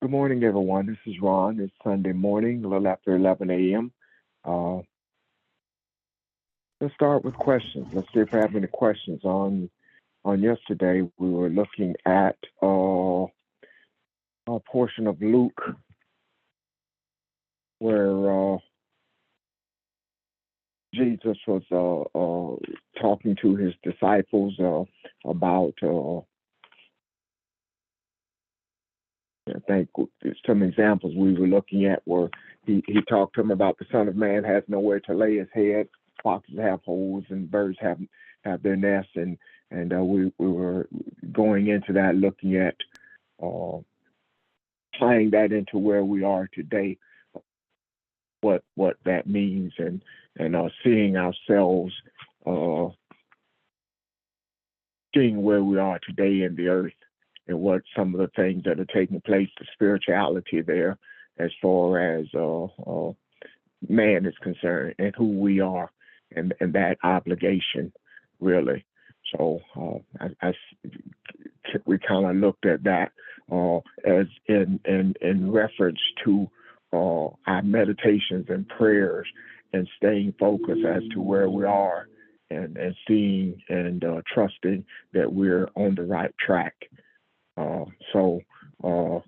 Good morning, everyone. This is Ron. It's Sunday morning, a little after 11 a.m. Uh, let's start with questions. Let's see if we have any questions. On yesterday, we were looking at a portion of Luke where Jesus was talking to his disciples about, I think some examples we were looking at were he talked to them about the Son of Man has nowhere to lay his head, foxes have holes, and birds have their nests, and we were going into that, looking at uh, tying that into where we are today, what that means, and seeing ourselves, uh, seeing where we are today in the earth, and what some of the things that are taking place, the spirituality there, as far as man is concerned, and who we are, and that obligation, really. So we kind of looked at that as in reference to our meditations and prayers, and staying focused as to where we are, and seeing and trusting that we're on the right track. So, uh,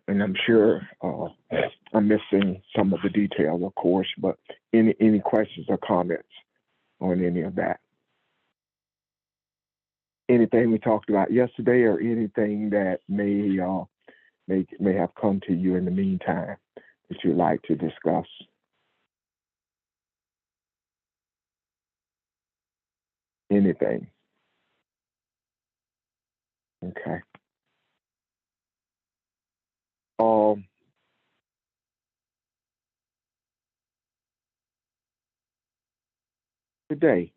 and I'm sure I'm missing some of the detail, of course, but any questions or comments on any of that? Anything we talked about yesterday, or anything that may have come to you in the meantime that you'd like to discuss? Anything? Okay. Um, Today,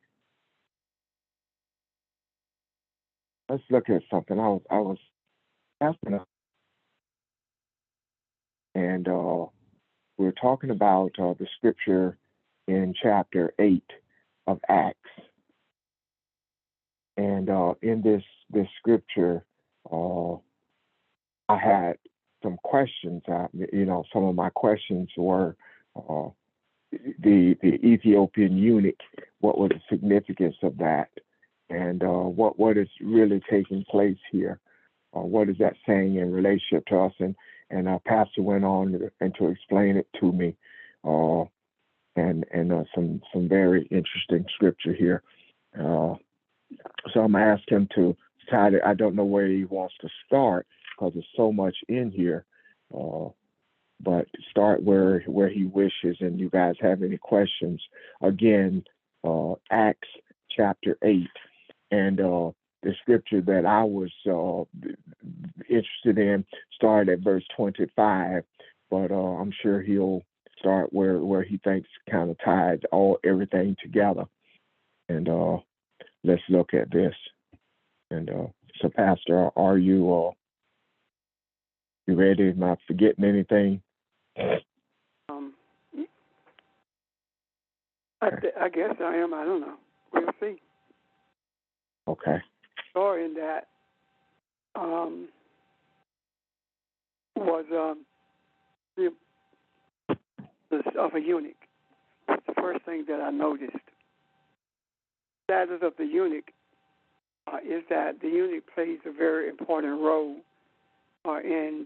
let's look at something. I was asking, and we are talking about the scripture in chapter 8 of Acts. And in this scripture, uh, I had some questions. Some of my questions were uh, the Ethiopian eunuch. What was the significance of that, and what is really taking place here? What is that saying in relationship to us? And our pastor went on and to explain it to me, uh, and some very interesting scripture here. Uh, so I'm gonna ask him to try to. I don't know where he wants to start because there's so much in here. Uh, but start where he wishes. And you guys have any questions? Again, Acts chapter 8, and the scripture that I was interested in started at verse 25, but I'm sure he'll start where he thinks kind of ties everything together. And let's look at this. And so, Pastor, are you ready? Am I forgetting anything? Um, Okay. I guess I am. I don't know. We'll see. Okay. Story in that was the of a eunuch. That's the first thing that I noticed. The status of the eunuch is that the eunuch plays a very important role in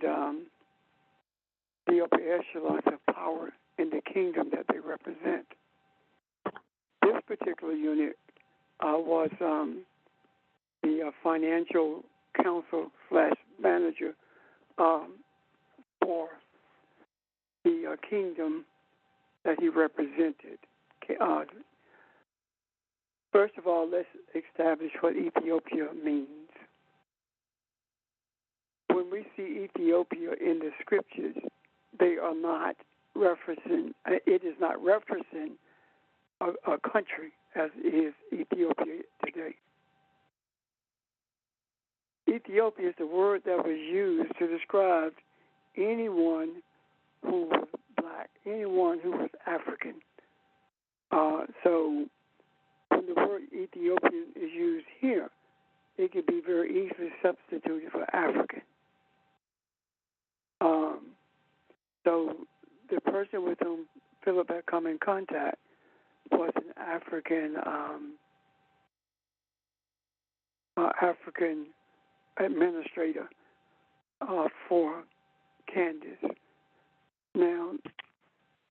the upper echelons of power in the kingdom that they represent. This particular eunuch was the financial counsel / manager for the kingdom that he represented. Uh, First of all, let's establish what Ethiopia means. When we see Ethiopia in the scriptures, they are not referencing, it is not referencing a country as is Ethiopia today. Ethiopia is the word that was used to describe anyone who was black, anyone who was African. So when the word Ethiopian is used here, it can be very easily substituted for African. Philip had come in contact was an African African administrator for Candace. Now,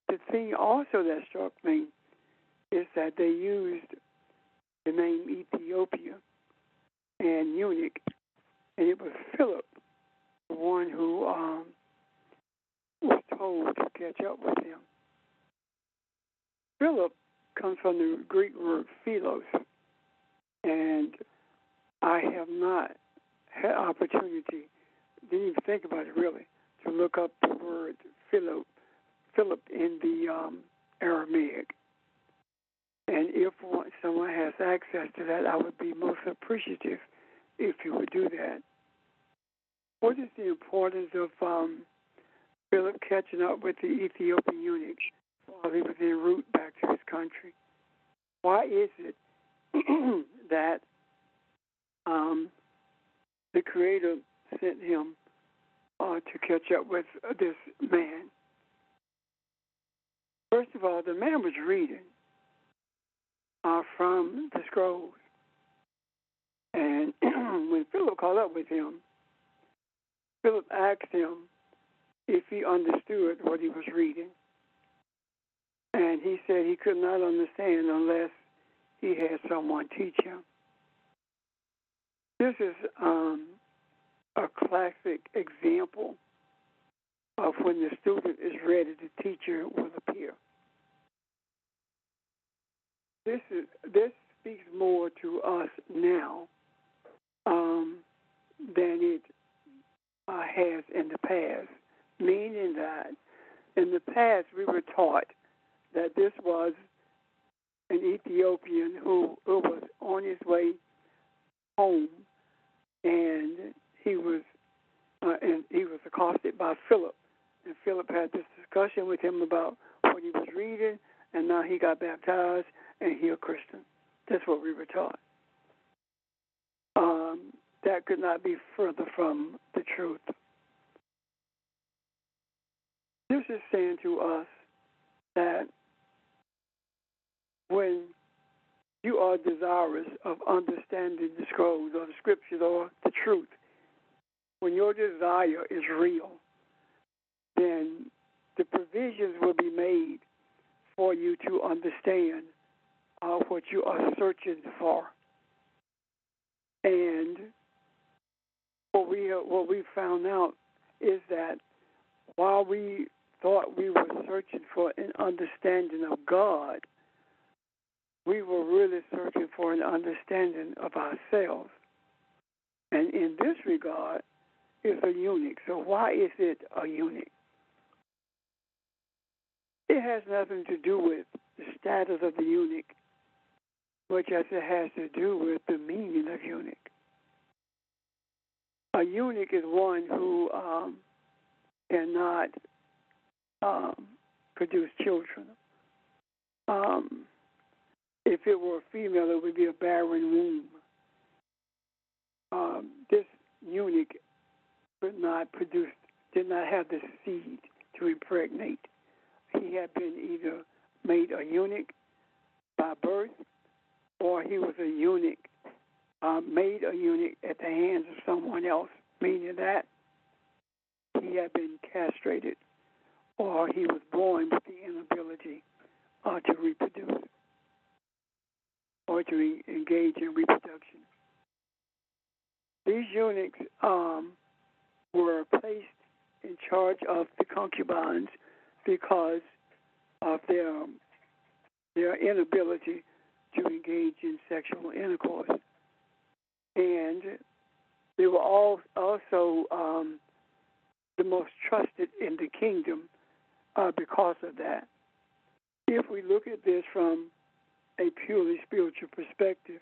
the thing also that struck me is that they used the name Ethiopia and eunuch, and it was Philip, the one who was told to catch up with him. Philip comes from the Greek word philos, and I have not had opportunity, didn't even think about it really, to look up the word Philip in the Aramaic. And if someone has access to that, I would be most appreciative if you would do that. What is the importance of Philip catching up with the Ethiopian eunuch while he was en route back to his country? Why is it that the Creator sent him to catch up with this man? First of all, the man was reading from the scrolls. And when Philip caught up with him, Philip asked him if he understood what he was reading. And he said he could not understand unless he had someone teach him. This is a classic example of when the student is ready, the teacher will appear. This speaks more to us now than it has in the past, meaning that in the past we were taught that this was an Ethiopian who was on his way home, and he was accosted by Philip, and Philip had this discussion with him about what he was reading, and now he got baptized and he a Christian. That's what we were taught. That could not be further from the truth. This is saying to us that when you are desirous of understanding the scrolls or the scriptures or the truth, when your desire is real, then the provisions will be made for you to understand what you are searching for. And what we found out is that while we thought we were searching for an understanding of God, we were really searching for an understanding of ourselves. And in this regard, it's a eunuch. So why is it a eunuch? It has nothing to do with the status of the eunuch, much as it has to do with the meaning of eunuch. A eunuch is one who cannot produce children. If it were a female, it would be a barren womb. This eunuch did not have the seed to impregnate. He had been either made a eunuch by birth, or he was a eunuch, made a eunuch at the hands of someone else, meaning that he had been castrated, or he was born with the inability to reproduce or to engage in reproduction. These eunuchs were placed in charge of the concubines because of their inability to engage in sexual intercourse. And they were also the most trusted in the kingdom because of that. If we look at this from a purely spiritual perspective,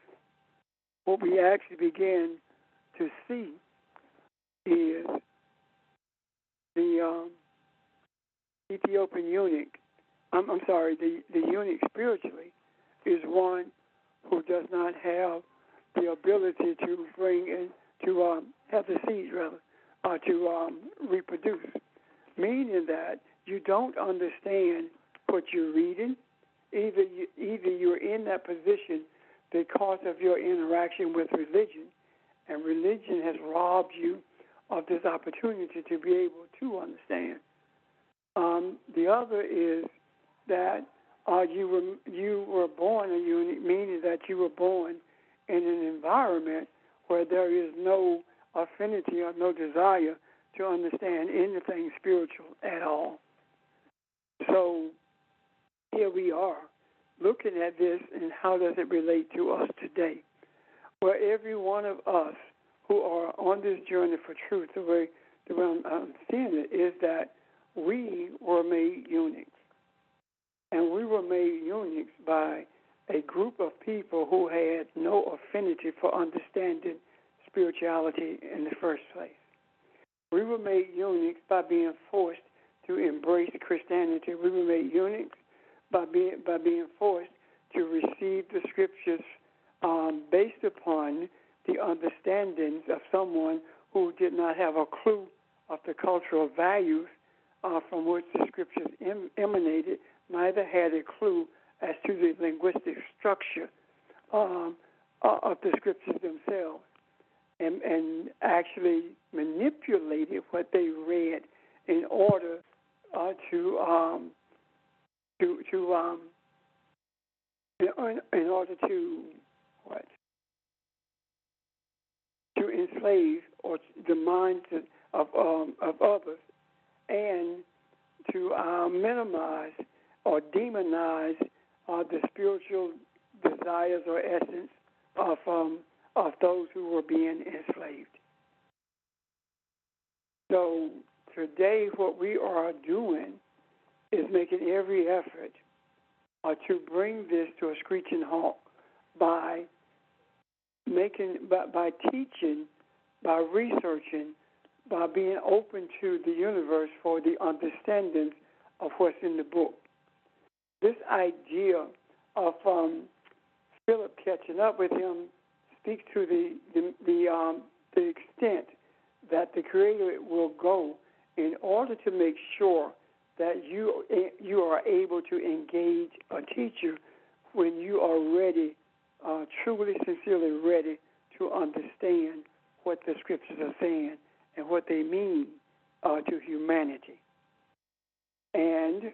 what we actually begin to see is the Ethiopian eunuch. The eunuch spiritually is one who does not have the ability to bring in, to have the seeds rather, to reproduce, meaning that you don't understand what you're reading. Either you're in that position because of your interaction with religion, and religion has robbed you of this opportunity to be able to understand. The other is that you were born a eunuch, meaning that you were born in an environment where there is no affinity or no desire to understand anything spiritual at all. So here we are looking at this, and how does it relate to us today? Where every one of us who are on this journey for truth, the way I'm seeing it is that we were made eunuchs. And we were made eunuchs by a group of people who had no affinity for understanding spirituality in the first place. We were made eunuchs by being forced to embrace Christianity. We were made eunuchs by being forced to receive the scriptures based upon the understandings of someone who did not have a clue of the cultural values from which the scriptures emanated, neither had a clue as to the linguistic structure of the scriptures themselves, and actually manipulated what they read in order to enslave or the minds of others, and to minimize or demonize the spiritual desires or essence of those who were being enslaved. So today what we are doing is making every effort to bring this to a screeching halt by teaching, by researching, by being open to the universe for the understanding of what's in the book. This idea of Philip catching up with him speaks to the extent that the Creator will go in order to make sure that you are able to engage a teacher when you are ready, truly, sincerely ready to understand what the scriptures are saying and what they mean to humanity. And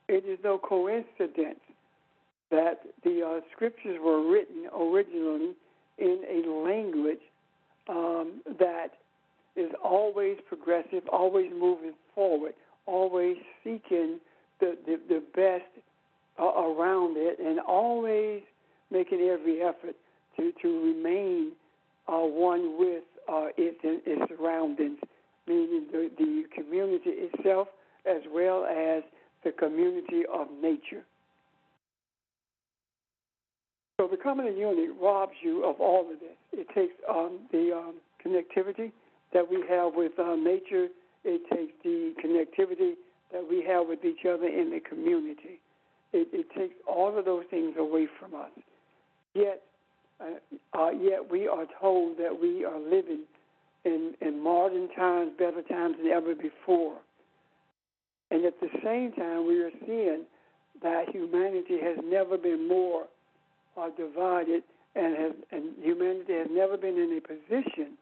it is no coincidence that the scriptures were written originally in a language that is always progressive, always moving forward, always seeking the best around it, and always making every effort to remain one with its surroundings, meaning the community itself as well as the community of nature. So becoming a eunuch robs you of all of this. It takes the connectivity that we have with nature. It takes the connectivity that we have with each other in the community. It takes all of those things away from us. Yet we are told that we are living in modern times, better times than ever before. And at the same time, we are seeing that humanity has never been more divided, and humanity has never been in a position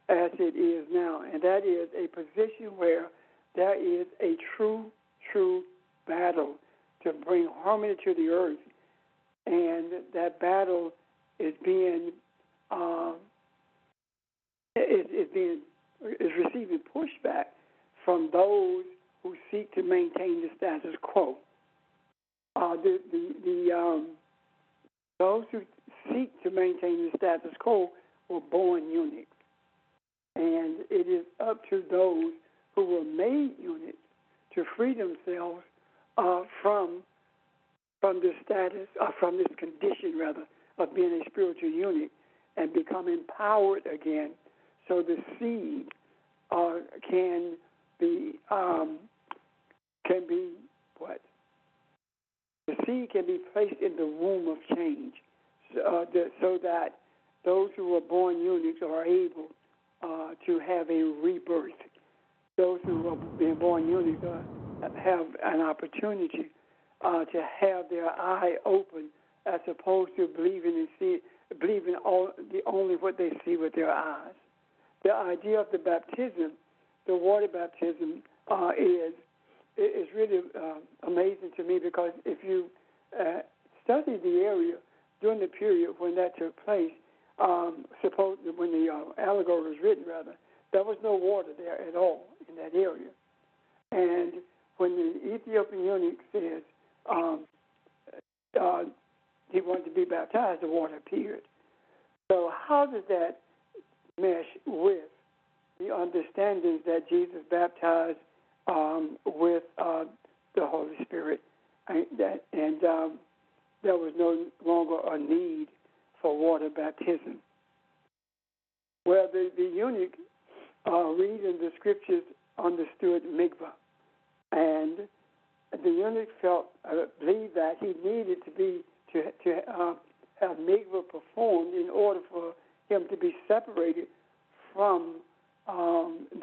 as it is now. And that is a position where there is a true battle to bring harmony to the earth. And that battle is being is receiving pushback from those who seek to maintain the status quo. Those who seek to maintain the status quo were born eunuchs, and it is up to those who were made eunuchs to free themselves from this status, from this condition rather, of being a spiritual eunuch, and become empowered again, so the seed can be what? The seed can be placed in the womb of change, so that those who are born eunuchs are able to have a rebirth. Those who are being born eunuchs have an opportunity to have their eye open, as opposed to believing only what they see with their eyes. The idea of the baptism, the water baptism, is really amazing to me, because if you study the area during the period when that took place, when the allegory was written, rather, there was no water there at all in that area. And when the Ethiopian eunuch says he wanted to be baptized, the water appeared. So how does that mesh with the understandings that Jesus baptized with the Holy Spirit, and there was no longer a need for water baptism? Well, the eunuch reading the scriptures understood mikvah, and the eunuch believed that he needed to have mikvah performed in order for him to be separated from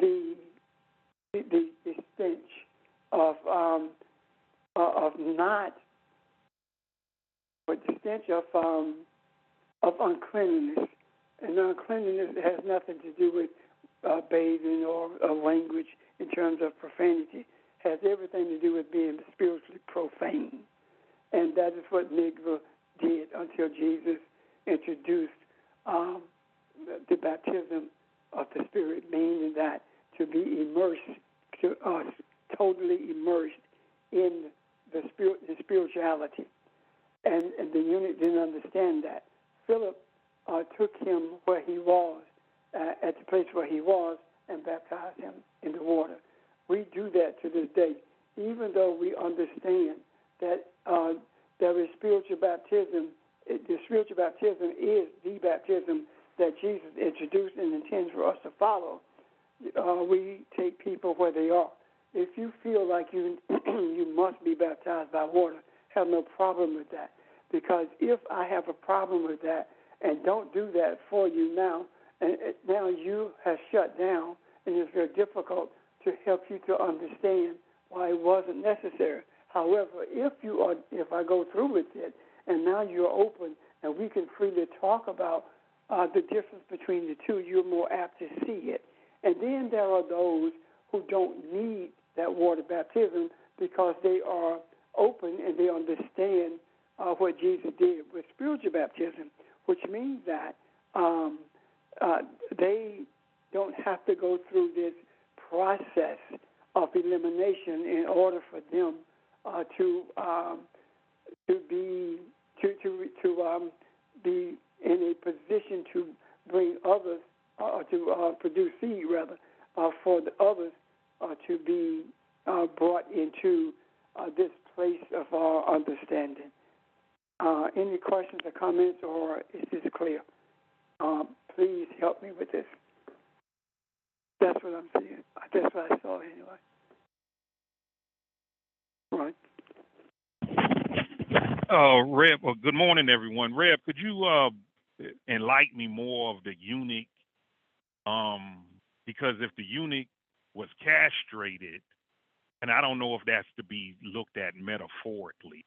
the stench of uncleanliness. And uncleanliness has nothing to do with bathing or language in terms of profanity. It has everything to do with being spiritually profane. And that is what mikvah did until Jesus introduced the baptism of the Spirit, meaning that to be totally immersed in the spirituality. And the eunuch didn't understand that. Philip took him where he was, at the place where he was, and baptized him in the water. We do that to this day, even though we understand that there is spiritual baptism. The spiritual baptism is the baptism that Jesus introduced and intends for us to follow. We take people where they are. If you feel like you must be baptized by water, have no problem with that. Because if I have a problem with that and don't do that for you now, and now you have shut down, and it's very difficult to help you to understand why it wasn't necessary. However, if I go through with it, and now you're open, and we can freely talk about the difference between the two, you're more apt to see it. And then there are those who don't need that water baptism because they are open and they understand what Jesus did with spiritual baptism, which means that they don't have to go through this process of elimination in order for them to be in a position to bring others to produce seed, rather, for the others to be brought into this place of our understanding. Any questions or comments, or is this clear? Please help me with this. That's what I'm seeing. That's what I saw anyway. Right. Reb, good morning, everyone. Reb, could you enlighten me more of the eunuch? Because if the eunuch was castrated, and I don't know if that's to be looked at metaphorically,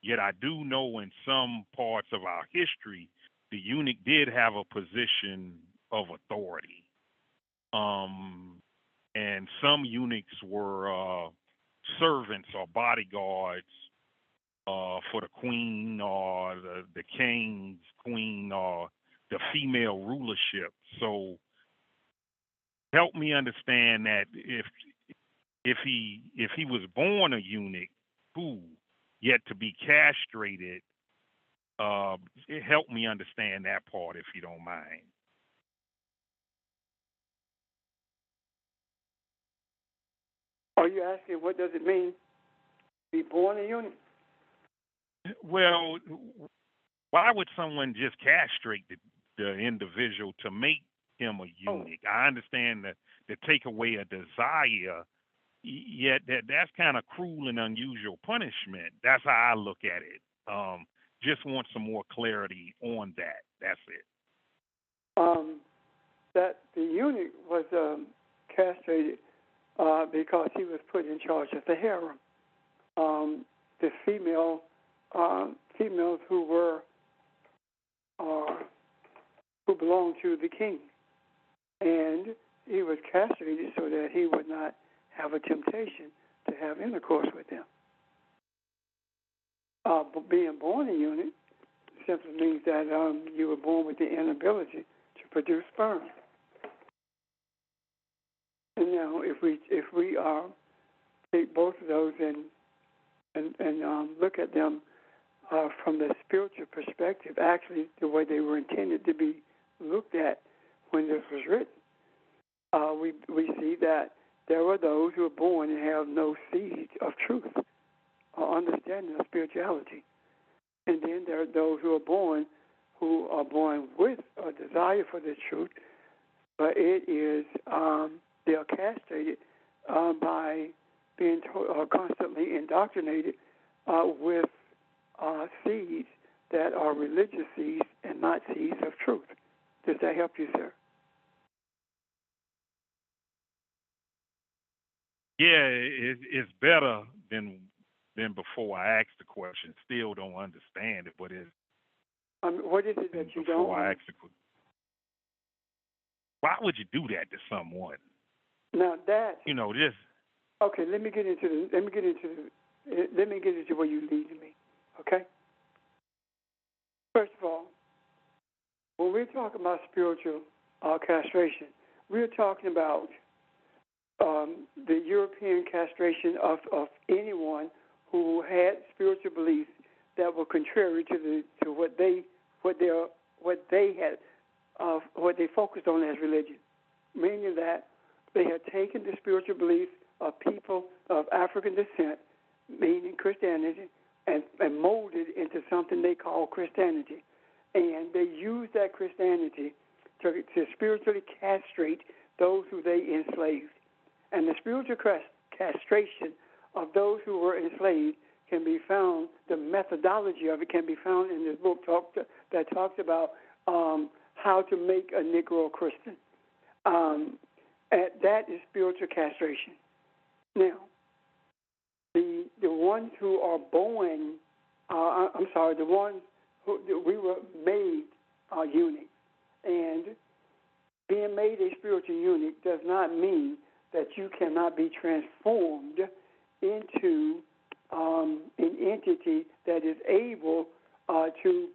yet I do know in some parts of our history, the eunuch did have a position of authority. And some eunuchs were servants or bodyguards for the queen or the king's queen or the female rulership. So help me understand that if he was born a eunuch who yet to be castrated, help me understand that part if you don't mind. Are you asking what does it mean to be born a eunuch? Well, why would someone just castrate the individual to make him a eunuch? I understand that to take away a desire, yet that's kind of cruel and unusual punishment. That's how I look at it. Just want some more clarity on that. That's it. That the eunuch was castrated because he was put in charge of the harem. The females who belonged to the king, and he was castrated so that he would not have a temptation to have intercourse with them. But being born a eunuch simply means that you were born with the inability to produce sperm. And now, if we take both of those and look at them from the spiritual perspective, actually the way they were intended to be looked at when this was written, we see that there are those who are born and have no seed of truth or understanding of spirituality. And then there are those who are born with a desire for the truth, but it is they are castrated by being constantly indoctrinated with seeds that are religious seeds and not seeds of truth. Does that help you, sir? Yeah, it's better than before I asked the question. Still don't understand it, but it's what is it that you don't? Before I asked the question, why would you do that to someone? Now that this. Okay, let me get into where you leading me. Okay. First of all, when we're talking about spiritual castration, we're talking about the European castration of anyone who had spiritual beliefs that were contrary to what they focused on as religion, meaning that they had taken the spiritual beliefs of people of African descent, meaning Christianity, and molded into something they call Christianity. And they used that Christianity to spiritually castrate those who they enslaved. And the spiritual castration of those who were enslaved can be found, the methodology of it can be found in this book that talks about how to make a Negro Christian. That is spiritual castration. Now, the ones who are born, the ones who we were made eunuchs, and being made a spiritual eunuch does not mean that you cannot be transformed into an entity that is able to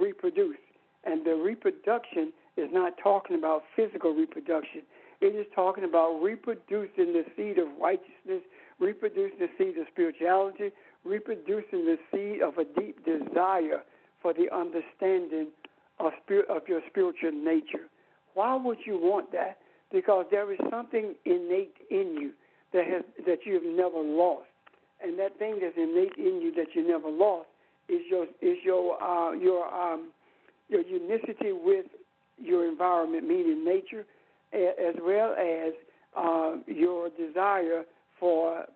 reproduce. And the reproduction is not talking about physical reproduction. It is talking about reproducing the seed of righteousness, reproducing the seed of spirituality, reproducing the seed of a deep desire for the understanding of your spiritual nature. Why would you want that? Because there is something innate in you that you have never lost, and that thing that's innate in you that you never lost is your unicity with your environment, meaning nature, as well as your desire for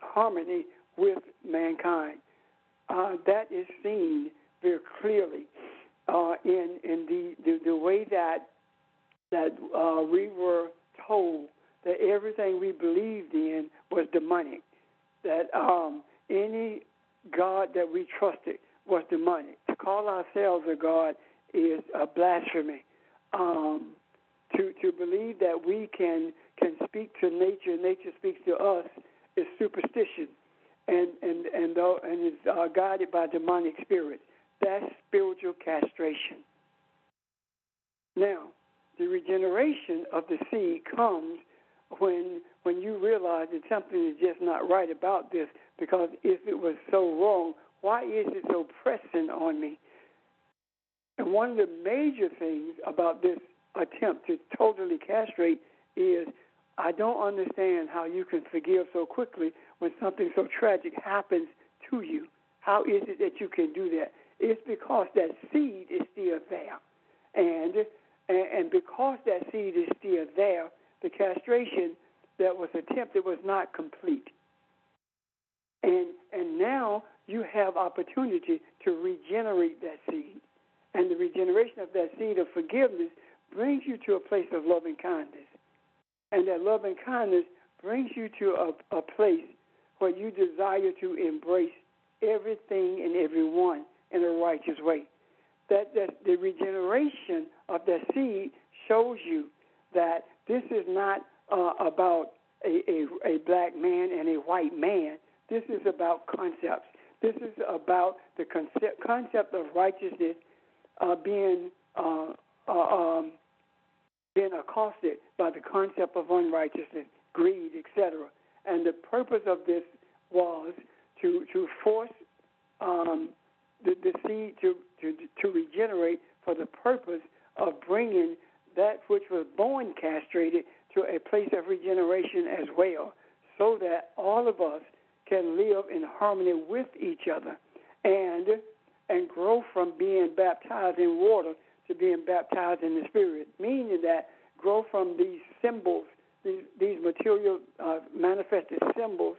harmony with mankind. That is seen very clearly in the way that we were told that everything we believed in was demonic, that any God that we trusted was demonic. To call ourselves a God is a blasphemy. To believe that we can speak to nature, nature speaks to us, is superstition, and is guided by demonic spirits. That's spiritual castration. Now, the regeneration of the seed comes when you realize that something is just not right about this, because if it was so wrong, why is it so pressing on me? And one of the major things about this attempt to totally castrate is I don't understand how you can forgive so quickly when something so tragic happens to you. How is it that you can do that? It's because that seed is still there. And because that seed is still there, the castration that was attempted was not complete. And now you have opportunity to regenerate that seed. And the regeneration of that seed of forgiveness brings you to a place of loving kindness. And that loving kindness brings you to a place where you desire to embrace everything and everyone in a righteous way. That the regeneration of that seed shows you that this is not about a black man and a white man. This is about concepts. This is about the concept of righteousness being accosted by the concept of unrighteousness, greed, etc. And the purpose of this was to force the seed to regenerate for the purpose of bringing that which was born castrated to a place of regeneration as well, so that all of us can live in harmony with each other and grow from being baptized in water to being baptized in the Spirit, meaning that grow from these symbols, these material manifested symbols,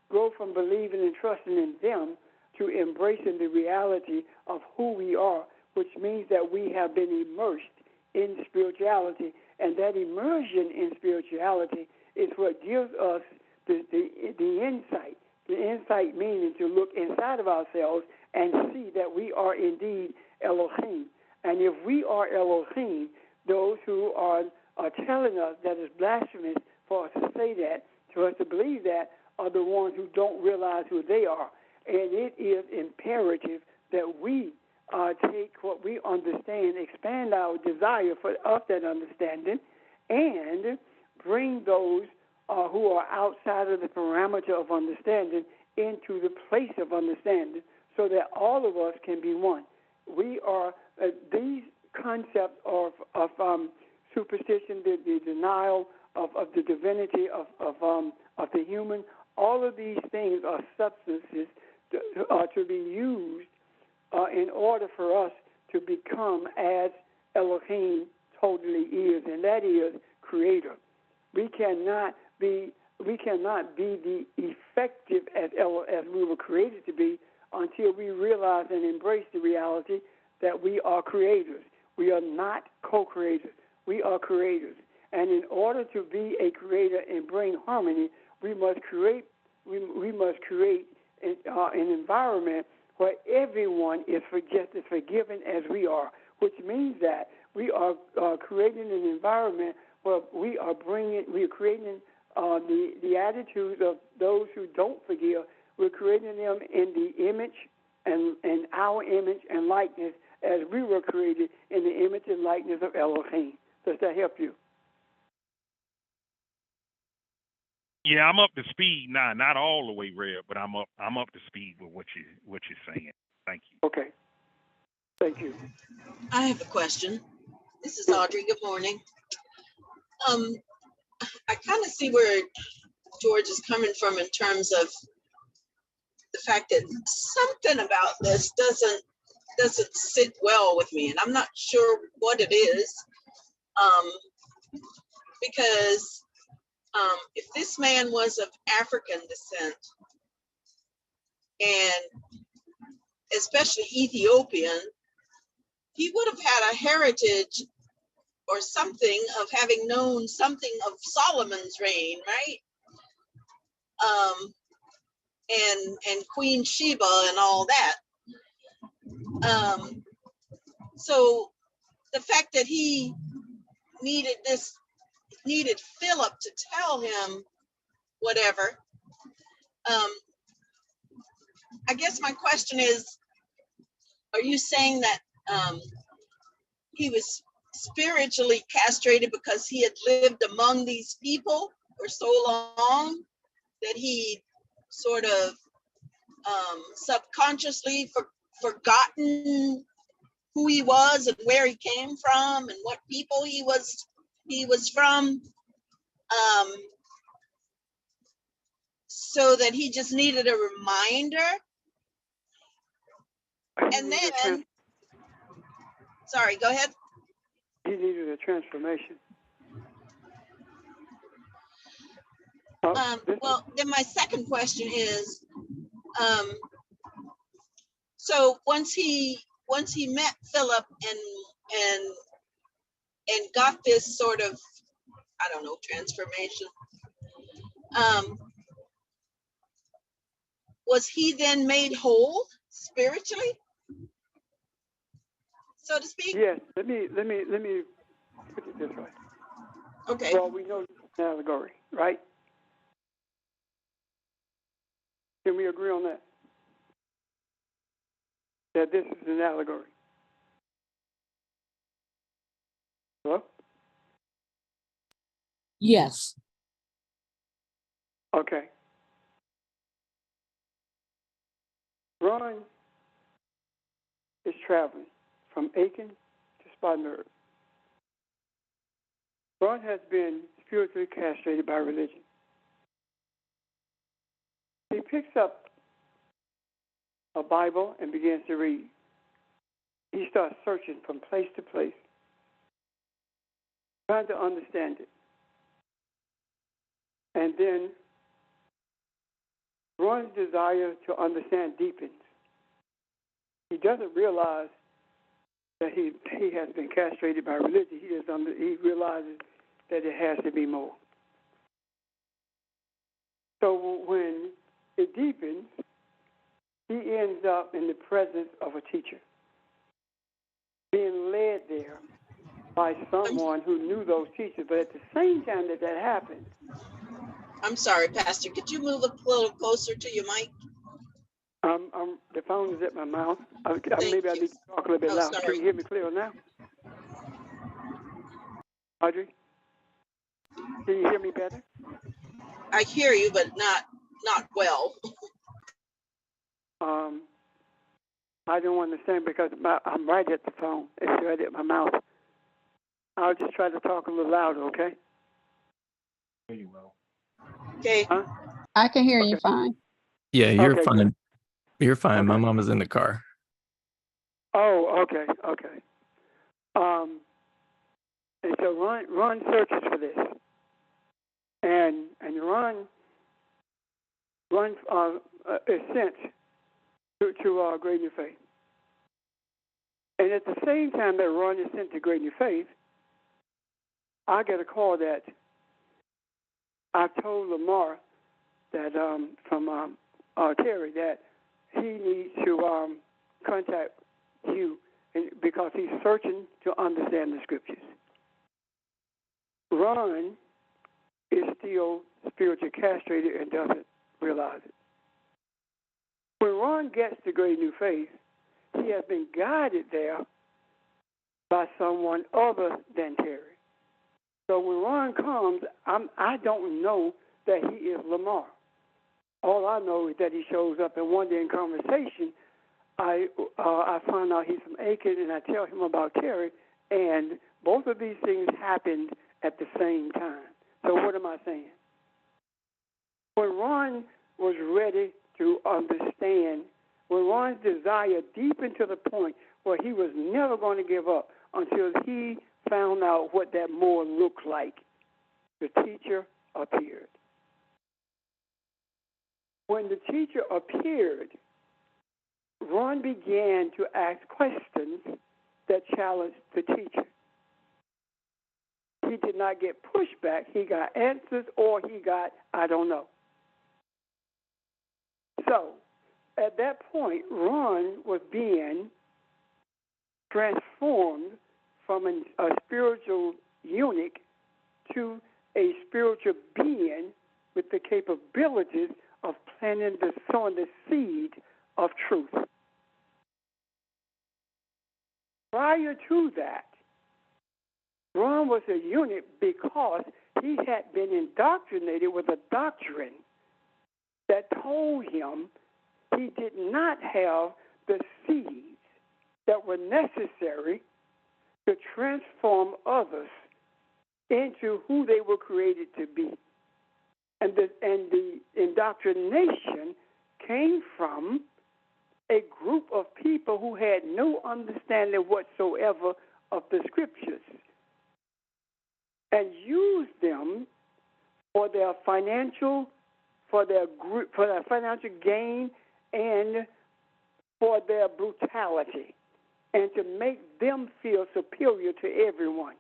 grow from believing and trusting in them to embracing the reality of who we are, which means that we have been immersed in spirituality, and that immersion in spirituality is what gives us the insight. The insight meaning to look inside of ourselves and see that we are indeed Elohim. And if we are Elohim, those who are telling us that it's blasphemous for us to say that, to us to believe that, are the ones who don't realize who they are. And it is imperative that we take what we understand, expand our desire for that understanding, and bring those who are outside of the parameter of understanding into the place of understanding, so that all of us can be one. We are these concepts of superstition, the denial of the divinity of the human. All of these things are substances to be used in order for us to become as Elohim totally is, and that is Creator. We cannot be the effective as we were created to be until we realize and embrace the reality that we are creators. We are not co-creators. We are creators. And in order to be a creator and bring harmony, we must create an environment where everyone is just as forgiven as we are, which means that we are creating an environment where we are creating the attitudes of those who don't forgive. We're creating them in the image and our image and likeness as we were created in the image and likeness of Elohim. Does that help you? Yeah, I'm up to speed now. Not all the way, Red, but I'm up to speed with what you're saying. Thank you. Okay. Thank you. I have a question. This is Audrey. Good morning. I kind of see where George is coming from in terms of the fact that something about this doesn't sit well with me, and I'm not sure what it is. Because if this man was of African descent, and especially Ethiopian, he would have had a heritage or something of having known something of Solomon's reign, right? And Queen Sheba and all that. So the fact that he needed Philip to tell him whatever. I guess my question is, are you saying that he was spiritually castrated because he had lived among these people for so long that he sort of subconsciously forgotten who he was and where he came from and what people he was from, so that he just needed a reminder? And then, sorry, go ahead. He needed a transformation. Well, then my second question is, so once he met Philip and got this sort of, I don't know, transformation, was he then made whole spiritually, so to speak? Yes. Let me put it this way. Okay. Well, we know this is an allegory, right? Can we agree on that? That this is an allegory. Hello? Yes. Okay. Ron is traveling from Aiken to Spartanburg. Ron has been spiritually castrated by religion. He picks up a Bible and begins to read. He starts searching from place to place, trying to understand it. And then Ron's desire to understand deepens. He doesn't realize that he has been castrated by religion. He realizes that it has to be more. So when it deepens, he ends up in the presence of a teacher, being led there by someone who knew those teachers. But at the same time that happened, I'm sorry, Pastor. Could you move a little closer to your mic? the phone is at my mouth. Thank Maybe I you. need to talk a little bit Oh, louder. sorry. Can you hear me clear now? Audrey? Can you hear me better? I hear you, but not well. I don't understand because I'm right at the phone. It's right at my mouth. I'll just try to talk a little louder, okay? There you will. Okay. Huh? I can hear you Okay. fine. Yeah, you're Okay, fine. good. You're fine. My Okay. mom is in the car. Oh, okay. And so Ron searches for this, and Ron is sent to Great New Faith. And at the same time that Ron is sent to Great New Faith, I get a call that I told Lamar that from Terry that he needs to contact you because he's searching to understand the scriptures. Ron is still spiritually castrated and doesn't realize it. When Ron gets to Great New Faith, he has been guided there by someone other than Terry. So when Ron comes, I don't know that he is Lamar. All I know is that he shows up, and one day in conversation, I find out he's from Aiken, and I tell him about Terry, and both of these things happened at the same time. So what am I saying? When Ron was ready to understand, when Ron's desire deepened to the point where he was never going to give up until he found out what that more looked like, the teacher appeared. When the teacher appeared, Ron began to ask questions that challenged the teacher. He did not get pushback. He got answers, or he got, I don't know. So, at that point, Ron was being transformed from a spiritual eunuch to a spiritual being with the capabilities of sowing the seed of truth. Prior to that, Ron was a eunuch because he had been indoctrinated with a doctrine that told him he did not have the seeds that were necessary to transform others into who they were created to be. And the indoctrination came from a group of people who had no understanding whatsoever of the scriptures and used them for their financial gain and for their brutality, and to make them feel superior to everyone.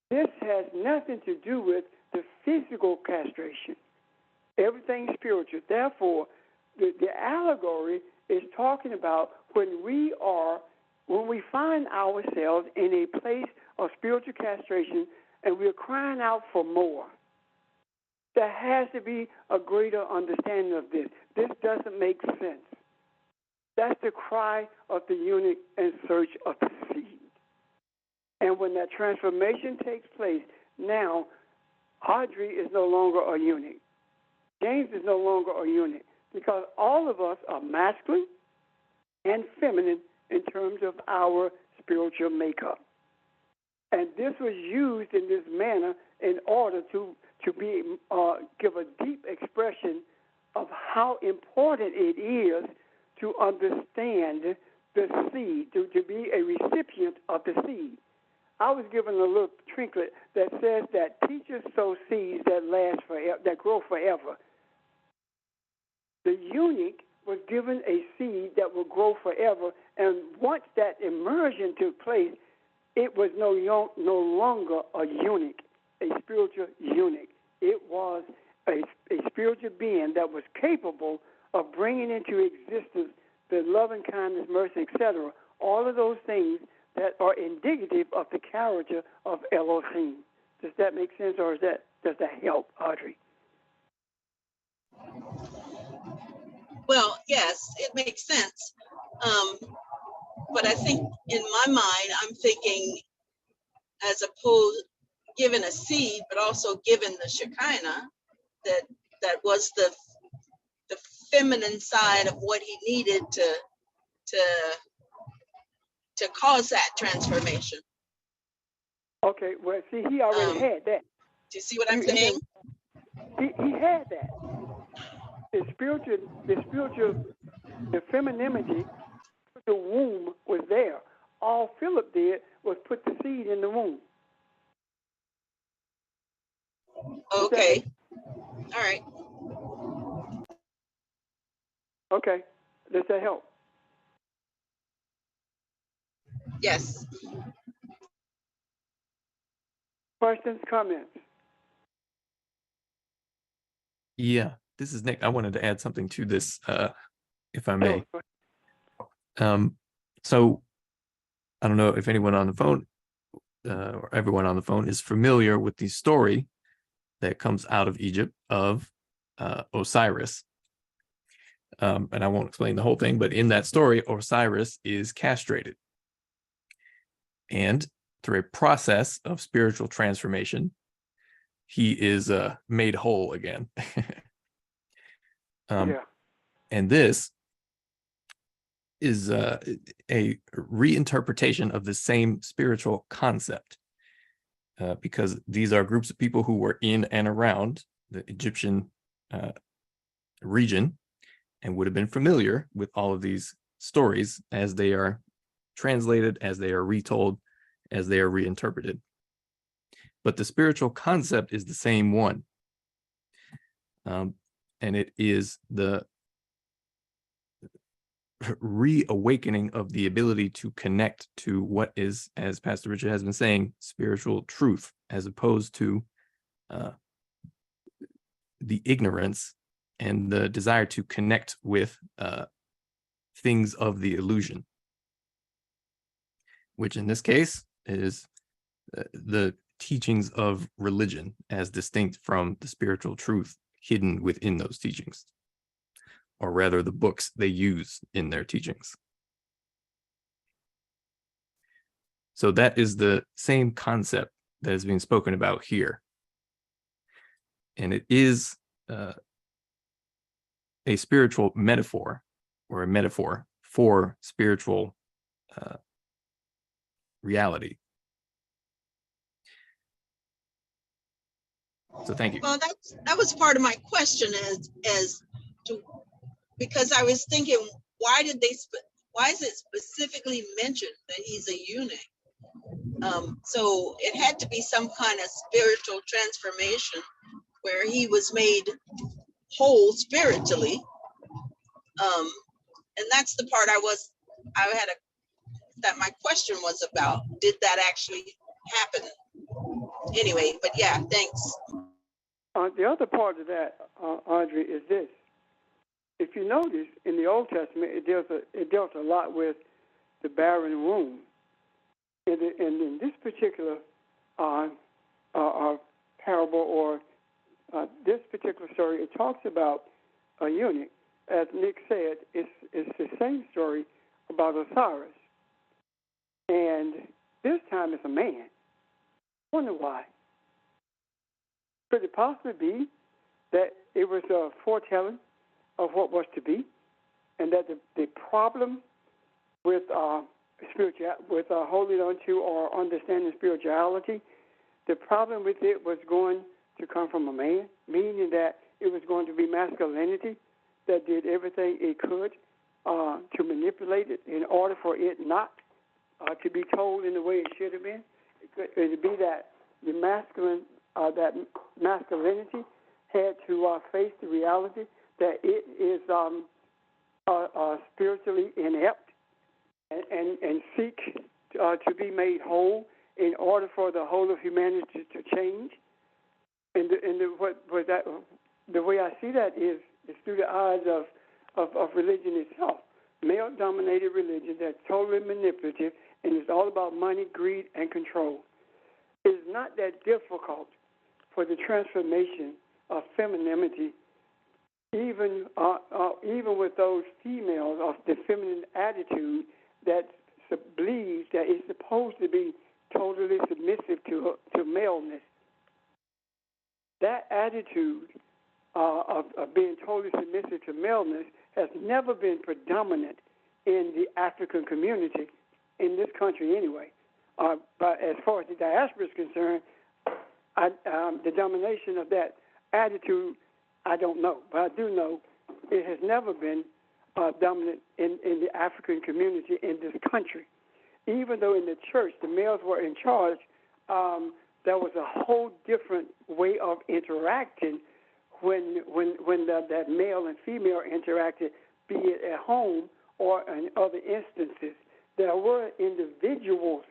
This has nothing to do with the physical castration. Everything's spiritual. Therefore, the allegory is talking about when we find ourselves in a place of spiritual castration and we're crying out for more. There has to be a greater understanding of this. This doesn't make sense. That's the cry of the eunuch in search of the seed. And when that transformation takes place, now Audrey is no longer a eunuch. James is no longer a eunuch, because all of us are masculine and feminine in terms of our spiritual makeup. And this was used in this manner in order to give a deep expression of how important it is to understand the seed, to be a recipient of the seed. I was given a little trinket that says that teachers sow seeds that last forever, that grow forever. The eunuch was given a seed that will grow forever, and once that immersion took place, it was no longer a eunuch, a spiritual eunuch. It was a spiritual being that was capable of bringing into existence the loving kindness, mercy, etc., all of those things that are indicative of the character of Elohim. Does that make sense, or does that help, Audrey? Well, yes, it makes sense. But I think in my mind, I'm thinking as opposed given a seed, but also given the Shekinah, that was the feminine side of what he needed to cause that transformation. Okay, well, see, he already had that. Do you see what I'm saying? He had that. The femininity, the womb was there. All Philip did was put the seed in the womb. Okay. All right. Okay. Does that help? Yes. Questions, comments? Yeah, this is Nick. I wanted to add something to this, if I may. So I don't know if anyone on the phone or everyone on the phone is familiar with the story that comes out of Egypt of Osiris. And I won't explain the whole thing, but in that story, Osiris is castrated. And through a process of spiritual transformation, he is made whole again. And this is a reinterpretation of the same spiritual concept, because these are groups of people who were in and around the Egyptian region and would have been familiar with all of these stories as they are translated, as they are retold, as they are reinterpreted. But the spiritual concept is the same one. And it is the reawakening of the ability to connect to what is, as Pastor Richard has been saying, spiritual truth, as opposed to the ignorance and the desire to connect with things of the illusion, which in this case is the teachings of religion as distinct from the spiritual truth hidden within those teachings, or rather the books they use in their teachings. So that is the same concept that is being spoken about here. And it is a spiritual metaphor, or a metaphor for spiritual reality. So thank you. Well, that was part of my question because I was thinking, why is it specifically mentioned that he's a eunuch? So it had to be some kind of spiritual transformation where he was made whole spiritually. And that's the part that my question was about. Did that actually happen? Anyway, but yeah, thanks. The other part of that, Audrey, is this. If you notice, in the Old Testament, it dealt a lot with the barren womb. And in this particular parable or this particular story, it talks about a eunuch. As Nick said, it's the same story about Osiris. And this time it's a man. I wonder why. Could it possibly be that it was a foretelling of what was to be, and that the problem with holding on to or understanding spirituality, the problem with it was going to come from a man, meaning that it was going to be masculinity that did everything it could to manipulate it in order for it not to be told in the way it should have been. It could be that the that masculinity had to face the reality that it is spiritually inept and seek to be made whole in order for the whole of humanity to change. And the way I see that is through the eyes of religion itself, male-dominated religion that's totally manipulative and it's all about money, greed, and control. It's not that difficult for the transformation of femininity, even with those females of the feminine attitude that believes that it's supposed to be totally submissive to maleness. That attitude of being totally submissive to maleness has never been predominant in the African community, in this country anyway. But as far as the diaspora is concerned, the domination of that attitude, I don't know. But I do know it has never been dominant in the African community in this country. Even though in the church the males were in charge, there was a whole different way of interacting when that male and female interacted, be it at home or in other instances. There were individuals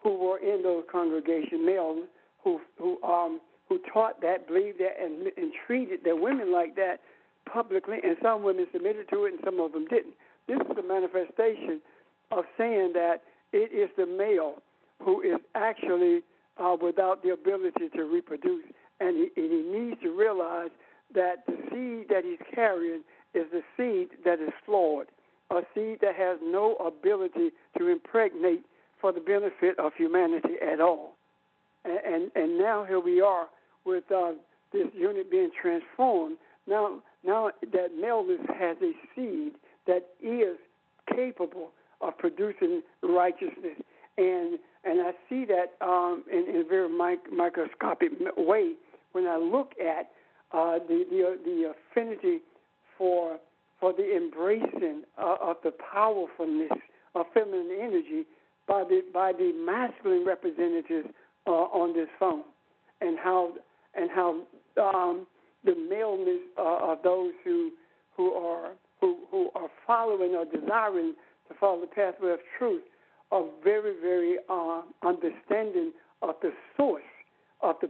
who were in those congregations, males, who taught that, believed that, and treated their women like that publicly, and some women submitted to it and some of them didn't. This is a manifestation of saying that it is the male who is actually without the ability to reproduce, and he needs to realize that the seed that he's carrying is the seed that is flawed, a seed that has no ability to impregnate for the benefit of humanity at all. And now here we are with this unit being transformed. Now that maleness has a seed that is capable of producing righteousness, and I see that in a very microscopic way when I look at the affinity for the embracing of the powerfulness of feminine energy by the masculine representatives on this phone, and how the maleness of those who are following or desiring to follow the pathway of truth are very, very understanding of the source of the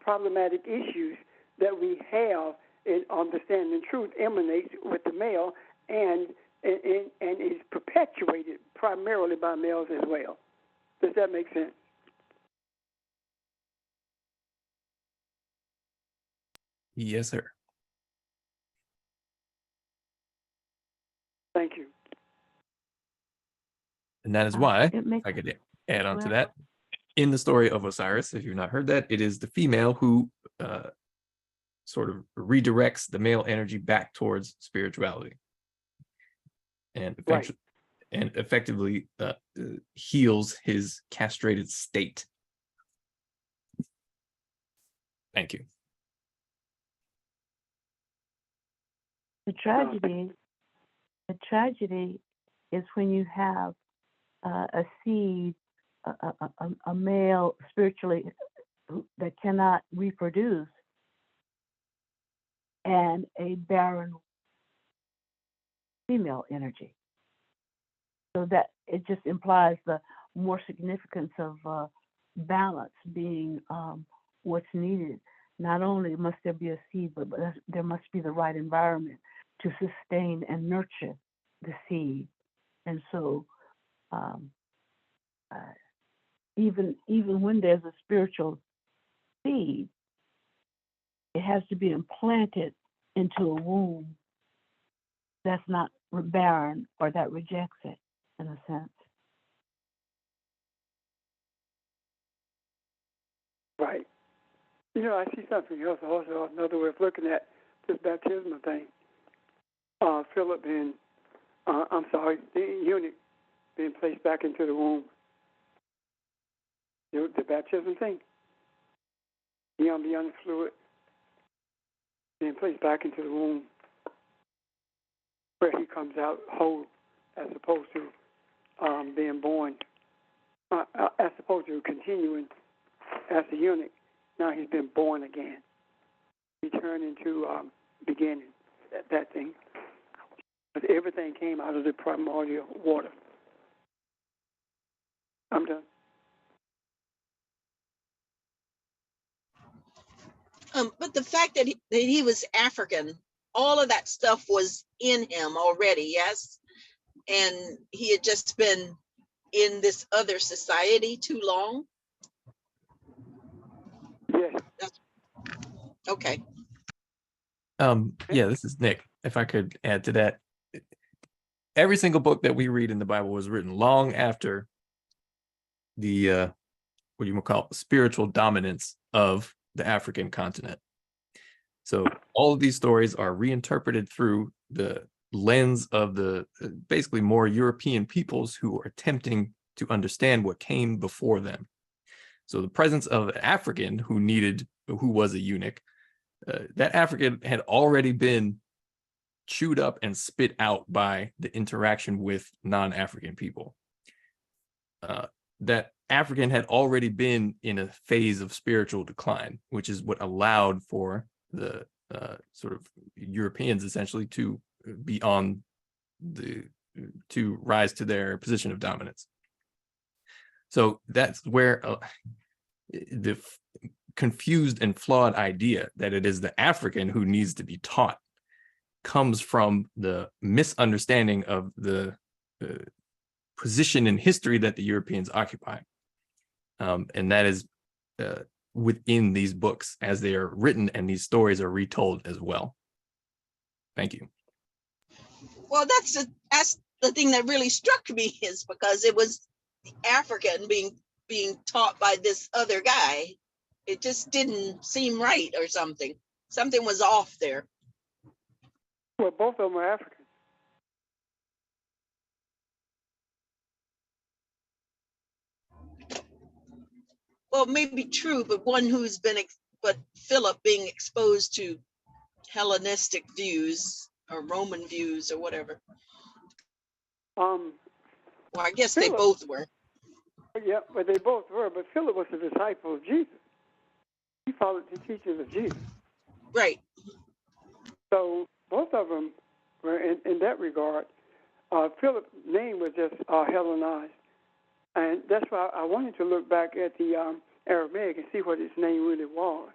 problematic issues that we have in understanding truth emanates with the male and is perpetuated primarily by males as well. Does that make sense? Yes, sir. Thank you. And that is why, It makes if I could add on to well- that, in the story of Osiris, if you've not heard that, it is the female who sort of redirects the male energy back towards spirituality, and effectively heals his castrated state. Thank you. The tragedy is when you have a seed, a male spiritually that cannot reproduce, and a barren female energy. So that it just implies the more significance of balance being what's needed. Not only must there be a seed, but there must be the right environment to sustain and nurture the seed. And so, even when there's a spiritual seed, it has to be implanted into a womb that's not barren or that rejects it, in a sense. Right. You know, I see something else also, another way of looking at this baptismal thing. Philip being, the eunuch being placed back into the womb. The baptism thing. The embryonic fluid being placed back into the womb where he comes out whole as opposed to being born, as opposed to continuing as a eunuch. Now he's been born again. He turned into beginning, that thing. But everything came out of the primordial water. I'm done. But the fact that he was African, all of that stuff was in him already, yes? And he had just been in this other society too long? Yes. Okay. Yeah, this is Nick. If I could add to that, every single book that we read in the Bible was written long after the what you might call spiritual dominance of the African continent. So all of these stories are reinterpreted through the lens of the basically more European peoples who are attempting to understand what came before them. So the presence of an African who was a eunuch, that African had already been chewed up and spit out by the interaction with non-African people. That African had already been in a phase of spiritual decline, which is what allowed for the sort of Europeans essentially to be to rise to their position of dominance. So that's where the confused and flawed idea that it is the African who needs to be taught comes from the misunderstanding of the position in history that the Europeans occupy. And that is within these books as they are written, and these stories are retold as well. Thank you. Well, that's the thing that really struck me, is because it was African being taught by this other guy. It just didn't seem right or something. Something was off there. Well, both of them are African. Well, it may be true, but one who's been, but Philip being exposed to Hellenistic views or Roman views or whatever. Well, I guess Philip, they both were. Yeah, but they both were. But Philip was a disciple of Jesus. He followed the teachings of Jesus. Right. So both of them were in that regard. Philip's name was just Hellenized. And that's why I wanted to look back at the Aramaic and see what his name really was.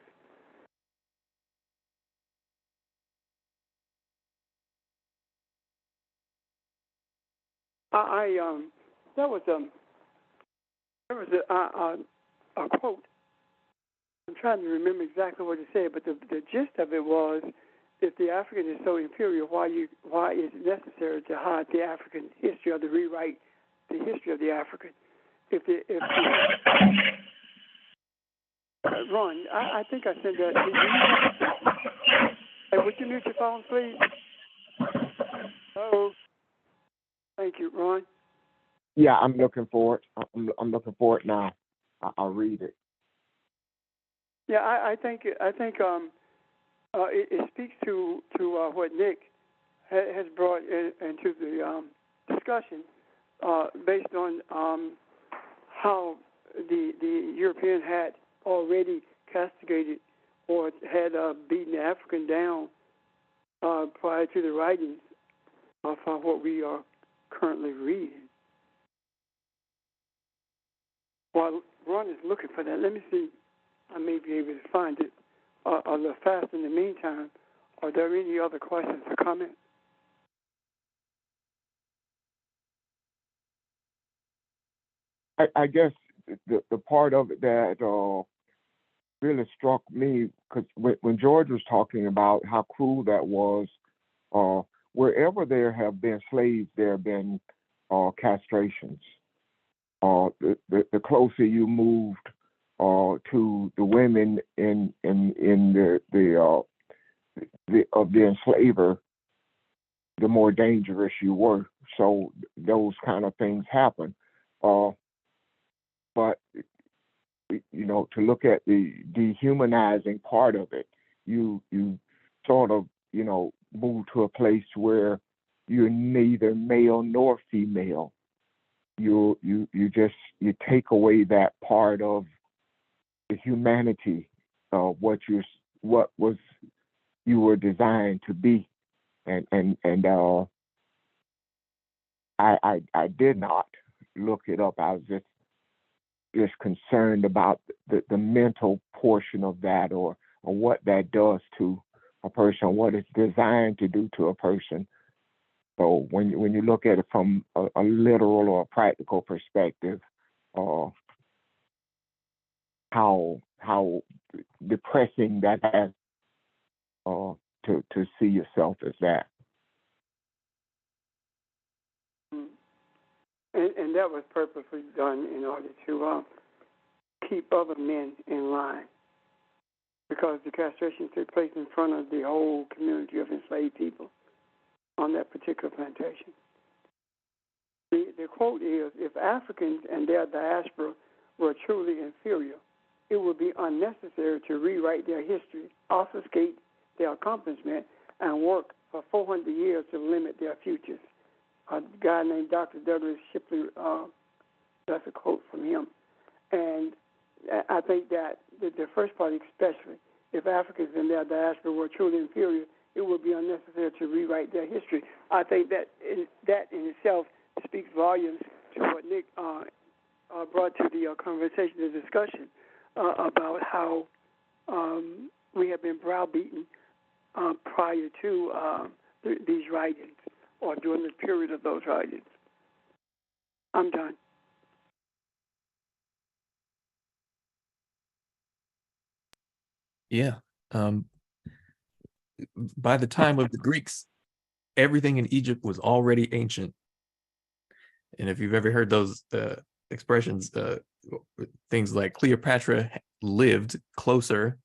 There was a quote. I'm trying to remember exactly what it said, but the gist of it was, if the African is so inferior, why is it necessary to hide the African history or to rewrite the history of the African? Ron, I think I said that. Hey, would you mute your phone, please? Oh, thank you, Ron. Yeah, I'm looking for it. I'm looking for it now. I'll read it. Yeah, I think it speaks to what Nick has brought into the discussion, based on how the European had already castigated or had beaten the African down prior to the writings of what we are currently reading. While Ron is looking for that, let me see. I may be able to find it a little fast. In the meantime, are there any other questions or comments? I guess the part of it that really struck me, because when George was talking about how cruel that was, wherever there have been slaves, there have been castrations. The closer you moved to the women in the of the enslaver, the more dangerous you were. So those kind of things happen. But to look at the dehumanizing part of it, you sort of move to a place where you're neither male nor female. You take away that part of the humanity of what you were designed to be, and I did not look it up. I was just concerned about the mental portion of that, or what that does to a person, what it's designed to do to a person. So when you look at it from a literal or a practical perspective, how depressing that has to see yourself as that. And that was purposely done in order to keep other men in line, because the castration took place in front of the whole community of enslaved people on that particular plantation. The quote is, if Africans and their diaspora were truly inferior, it would be unnecessary to rewrite their history, obfuscate their accomplishment, and work for 400 years to limit their futures. A guy named Dr. Douglas Shipley, that's a quote from him. And I think that the first part especially, if Africans and their diaspora were truly inferior, it would be unnecessary to rewrite their history. I think that in itself speaks volumes to what Nick brought to the conversation, the discussion about how we have been browbeaten prior to these writings, or during the period of those writings. I'm done. Yeah. By the time of the Greeks, everything in Egypt was already ancient. And if you've ever heard those expressions, things like Cleopatra lived closer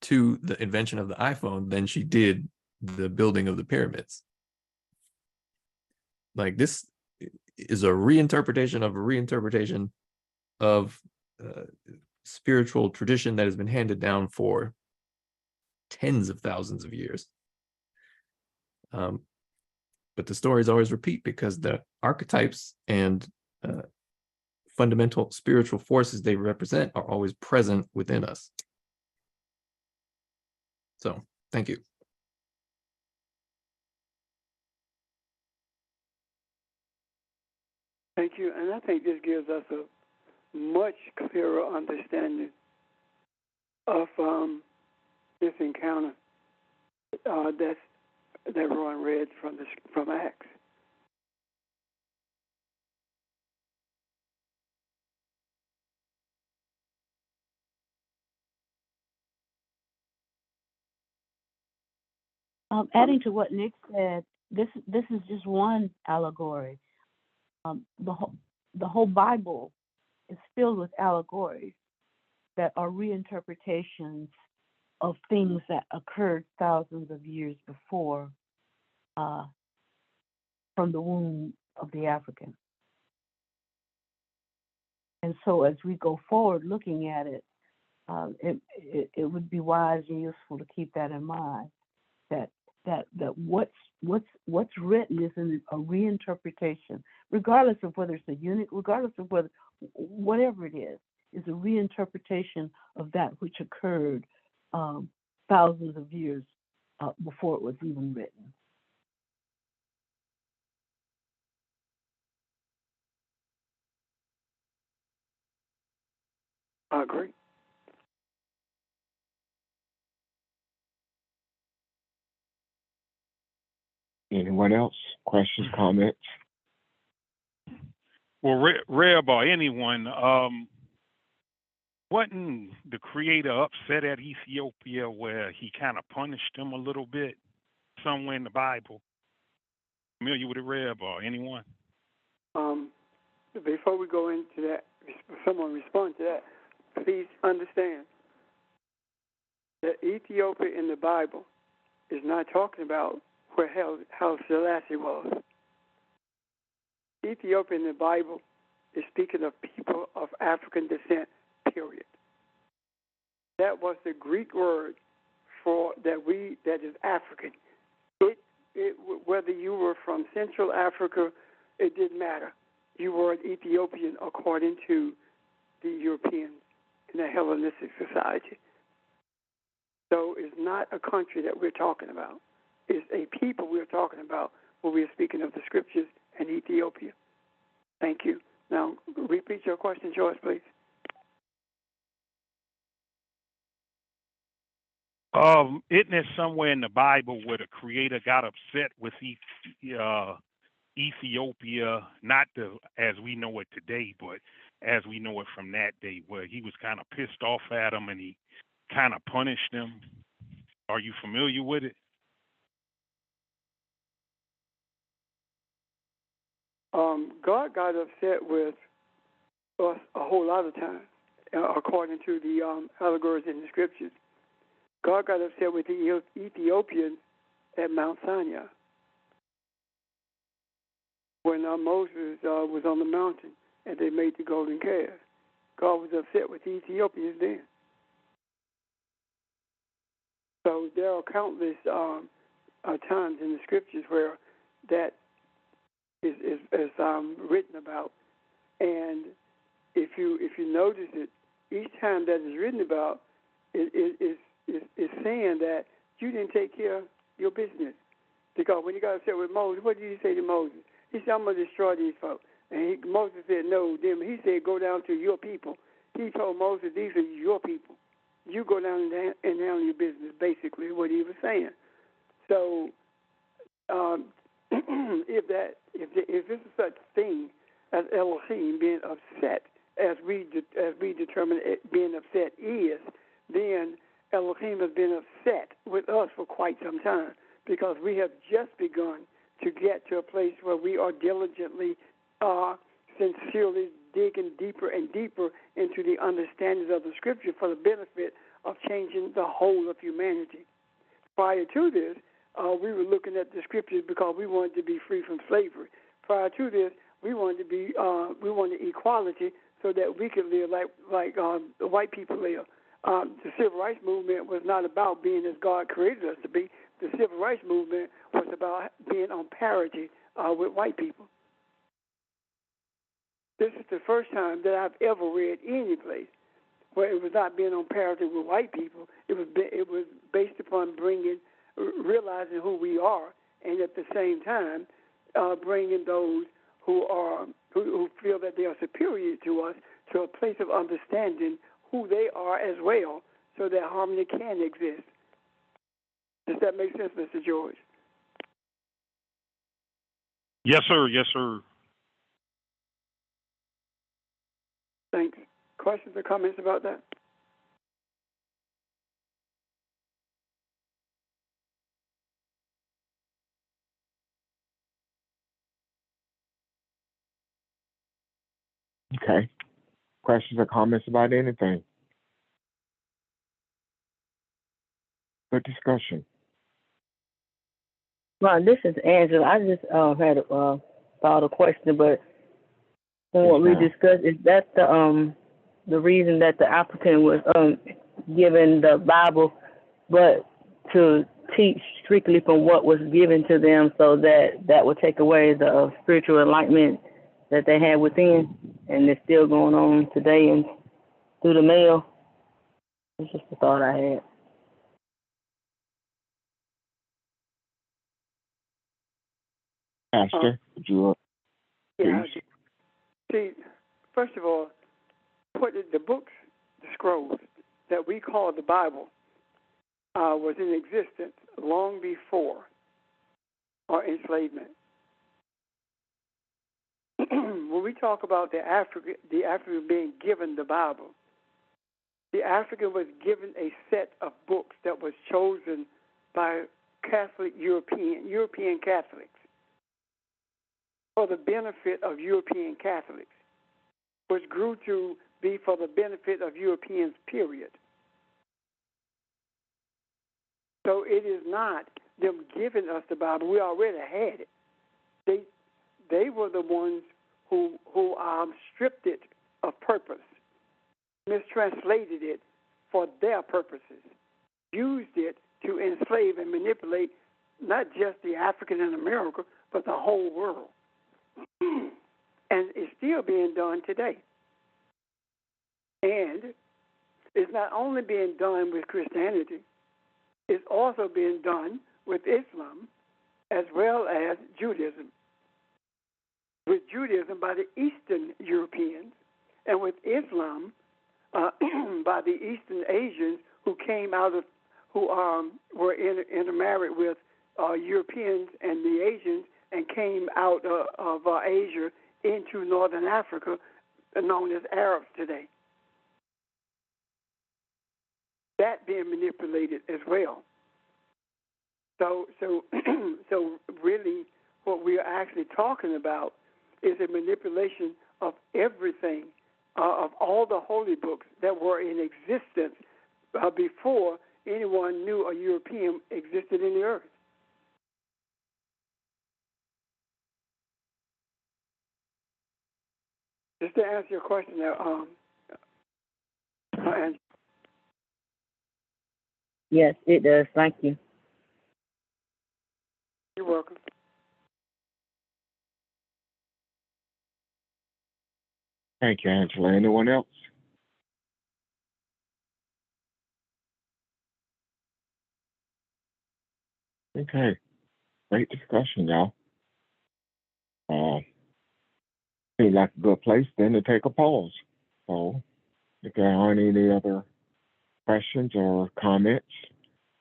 to the invention of the iPhone than she did the building of the pyramids. Like, this is a reinterpretation of spiritual tradition that has been handed down for tens of thousands of years. But the stories always repeat because the archetypes and fundamental spiritual forces they represent are always present within us. So, thank you. Thank you. And I think this gives us a much clearer understanding of this encounter that Ron read from Acts. Adding to what Nick said, this is just one allegory. The whole Bible is filled with allegories that are reinterpretations of things that occurred thousands of years before, from the womb of the African. And so as we go forward looking at it, it would be wise and useful to keep that in mind, that what's written is a reinterpretation, regardless of whether it's a eunuch, regardless of whatever it is a reinterpretation of that which occurred thousands of years before it was even written. I agree. Anyone else? Questions, comments? Well, Reb or anyone, wasn't the Creator upset at Ethiopia where he kind of punished them a little bit somewhere in the Bible? Familiar with it, Reb or anyone? Before we go into that, someone respond to that, please understand that Ethiopia in the Bible is not talking about where Haile Selassie was. Ethiopia in the Bible is speaking of people of African descent, period. That was the Greek word for that is African. Whether you were from Central Africa, it didn't matter. You were an Ethiopian according to the Europeans in the Hellenistic society. So it's not a country that we're talking about. It's a people we're talking about when we're speaking of the scriptures and Ethiopia. Thank you. Now, repeat your question, George, please. Isn't there somewhere in the Bible where the Creator got upset with Ethiopia, not as we know it today, but as we know it from that day, where he was kind of pissed off at them and he kind of punished them? Are you familiar with it? God got upset with us a whole lot of times, according to the allegories in the scriptures. God got upset with the Ethiopians at Mount Sinai when Moses was on the mountain and they made the golden calf. God was upset with the Ethiopians then. So there are countless times in the scriptures where that is written about, and if you notice it, each time that is written about, it is saying that you didn't take care of your business. Because when you got upset with Moses, what did he say to Moses? He said, "I'm going to destroy these folks." And Moses said, "No." Then he said, "Go down to your people." He told Moses, "These are your people. You go down and handle your business." Basically, what he was saying. So, if this is such thing as Elohim being upset, as we determine it being upset is, then Elohim has been upset with us for quite some time, because we have just begun to get to a place where we are diligently, sincerely digging deeper and deeper into the understandings of the Scripture for the benefit of changing the whole of humanity. Prior to this, we were looking at the Scriptures because we wanted to be free from slavery. Prior to this, we wanted equality so that we could live like the white people live. The Civil Rights Movement was not about being as God created us to be. The Civil Rights Movement was about being on parity with white people. This is the first time that I've ever read any place where it was not being on parity with white people. It was based upon realizing who we are, and at the same time bringing those who feel that they are superior to us to a place of understanding who they are as well, so that harmony can exist. Does that make sense, Mr. George? Yes, sir. Yes, sir. Thanks. Questions or comments about that? Okay. Questions or comments about anything? Good discussion. Well, this is Angela. I just had thought a question, but from what we discussed, is that the reason that the African was given the Bible, but to teach strictly from what was given to them, so that would take away the spiritual enlightenment that they had within, and it's still going on today and through the mail. It's just the thought I had. Pastor, would you Yeah. please? See, first of all, what the books the scrolls that we call the Bible was in existence long before our enslavement. When we talk about the African being given the Bible, the African was given a set of books that was chosen by European Catholics for the benefit of European Catholics, which grew to be for the benefit of Europeans, period. So it is not them giving us the Bible. We already had it. They were the ones who stripped it of purpose, mistranslated it for their purposes, used it to enslave and manipulate not just the African in America, but the whole world. And it's still being done today. And it's not only being done with Christianity, it's also being done with Islam as well as Judaism. With Judaism by the Eastern Europeans, and with Islam by the Eastern Asians who came out of, who were intermarried with Europeans and the Asians and came out of Asia into Northern Africa, known as Arabs today. That being manipulated as well. So really, what we are actually talking about is a manipulation of everything, of all the holy books that were in existence before anyone knew a European existed in the earth. Just to answer your question there, and Yes, it does. Thank you. you're welcome. Thank you, Angela. Anyone else? Okay. Great discussion, y'all. Seems like a good place then to take a pause. So if there aren't any other questions or comments,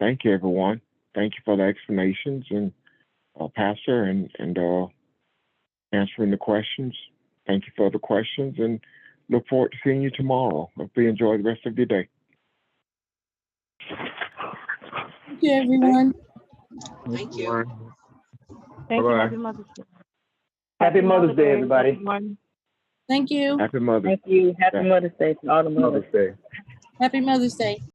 thank you, everyone. Thank you for the explanations and Pastor and answering the questions. Thank you for the questions and look forward to seeing you tomorrow. Hope you enjoy the rest of your day. Thank you, everyone. Thank you. Thank you. Bye-bye. Happy Mother's Day. Happy Mother's Day, everybody. everyone. Thank you. Happy Mother's Thank you. Happy Mother's Day to all the mothers. Mother's Day. Happy Mother's Day.